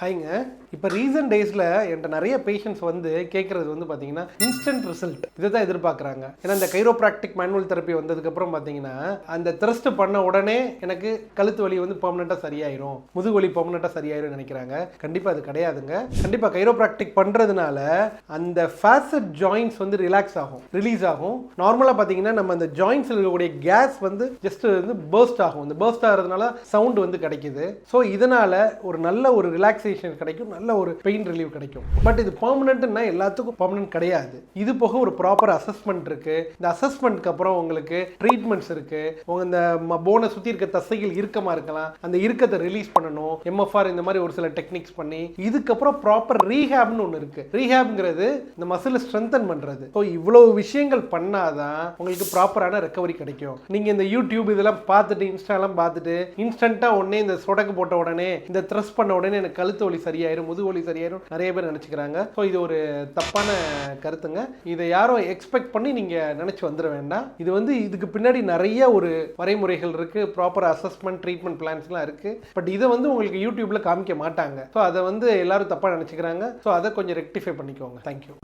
ஹாய்ங்க. இப்போ ரீசன்ட் டேஸில் என்கிட்ட நிறைய பேஷண்ட்ஸ் வந்து கேட்குறது வந்து பார்த்தீங்கன்னா இன்ஸ்டன்ட் ரிசல்ட் இதை தான் எதிர்பார்க்குறாங்க. ஏன்னா இந்த கைரோப்ராக்டிக் மேனுவல் தெரப்பி வந்ததுக்கப்புறம் பார்த்தீங்கன்னா அந்த த்ரஸ்ட் பண்ண உடனே எனக்கு கழுத்து வலி வந்து பெர்மனெண்ட்டாக சரியாயிரும், முதுகு வலி பெர்மனெண்ட்டாக சரியாயிரும் நினைக்கிறாங்க. கண்டிப்பாக அது கிடையாதுங்க. கண்டிப்பாக கைரோப்ராக்டிக் பண்ணுறதுனால அந்த ஃபேசட் ஜாயின்ஸ் வந்து ரிலாக்ஸ் ஆகும், ரிலீஸ் ஆகும். நார்மலாக பார்த்தீங்கன்னா நம்ம அந்த ஜாயின்ஸில் இருக்கக்கூடிய கேஸ் வந்து ஜஸ்ட் வந்து பர்ஸ்ட் ஆகும். இந்த பர்ஸ்ட் ஆகிறதுனால சவுண்ட் வந்து கிடைக்குது. ஸோ இதனால் ஒரு நல்ல ஒரு ரிலாக்ஸேஷன் கிடைக்கும், நல்ல ஒரு பெயின் ரிலீவ் கிடைக்கும். பட் இது பெர்மனெண்ட்னா எல்லாத்துக்கும் பெர்மனெண்ட் கிடையாது. இது போக ஒரு ப்ராப்பர் அசஸ்மெண்ட் இருக்கு. இந்த அசஸ்மெண்ட்க்கு அப்புறம் உங்களுக்கு ட்ரீட்மெண்ட்ஸ் இருக்கு. உங்க இந்த போனை சுற்றி இருக்க தசைகள் இறுக்கமாக இருக்கலாம், அந்த இறுக்கத்தை ரிலீஸ் பண்ணணும். MFR இந்த மாதிரி ஒரு சில டெக்னிக்ஸ் பண்ணி இதுக்கப்புறம் ப்ராப்பர் ரீஹேப்னு ஒன்று இருக்கு. ரீஹேப்ங்கிறது இந்த மசிலை ஸ்ட்ரென்தன் பண்றது. ஸோ இவ்வளவு விஷயங்கள் பண்ணாதான் உங்களுக்கு ப்ராப்பரான ரெக்கவரி கிடைக்கும். நீங்க இந்த யூடியூப் இதெல்லாம் பார்த்துட்டு இன்ஸ்டாலாம் பார்த்துட்டு இன்ஸ்டன்ட்டா உடனே இந்த சொடக்கு போட்ட உடனே இந்த த்ரஸ் பண்ண உடனே எனக்கு கழுத்து வலி சரியாயிரும், முதுகு வலி சரியாயிரும் நிறைய பேர் நினைச்சுக்கிறாங்க. ஸோ இது ஒரு தப்பான கருத்துங்க. இதை யாரும் எக்ஸ்பெக்ட் பண்ணி நீங்க நினைச்சு வந்துட வேண்டாம். இது வந்து இதுக்கு பின்னாடி நிறைய ஒரு வரைமுறைகள் இருக்கு, ப்ராப்பர் அசஸ்மெண்ட் ட்ரீட்மெண்ட் பிளான்ஸ்லாம் இருக்கு. பட் இதை வந்து உங்களுக்கு யூடியூப்ல காமிக்க மாட்டாங்க. ஸோ அதை வந்து எல்லாரும் தப்பா நினைச்சுக்கிறாங்க. ஸோ அதை கொஞ்சம் ரெக்டிஃபை பண்ணிக்கோங்க. தேங்க்யூ.